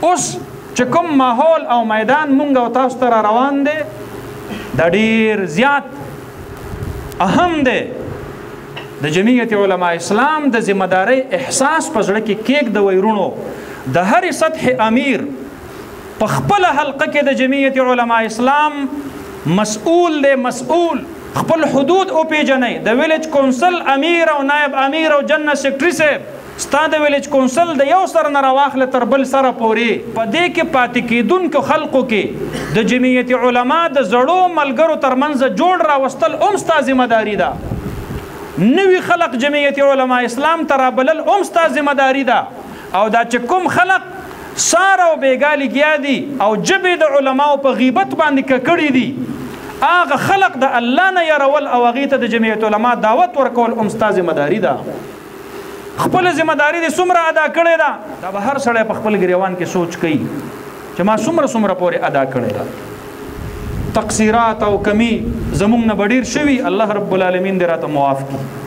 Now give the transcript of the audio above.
اوس چې کوم ماحول او میدان مونږ او تاسو ته روان دی دا ډیر زیات اهم دی. د جمعیت علماء اسلام د ذمہدارۍ احساس په زړه کې کېږدوئ ورونو. د هرې سطح امیر په خپله حلقه کې د جمعیت علماء اسلام مسؤول دی، مسؤول خپل حدود وپېژنئ. د ویلیج کونسل امیر او نائب امیر او جنرال سیکرټري صاحب ستا د ویلیج کونسل د یو سر نه راواخله تر بل سره پورې په دې کې پاتې کېدونکو خلقو کې د جمعیت علما د زړو ملګرو ترمنځ جوړ راوستل هم ستا ذمہداري ده. نوي خلق جمعیت علما اسلام ته رابلل هم ستا ذمہداري ده. او دا چې کوم خلق سار او بیګا لګیا دي او جبې د علماو په غیبت باندې ککړي دي هغه خلق د الله نه يرول او هغې ته د جمعیت علما دعوت ورکول هم ستا ذمہداري ده. خپل ذمہداري دې څومره ادا کړې ده دا به هر سړی په خپل ګریوان کې سوچ کوي چې ما څومره پورې ادا کړې ده. تقصیرات او کمی زمونږ نه به ډېر شوي. الله رب العالمین دې راته معاف کړي.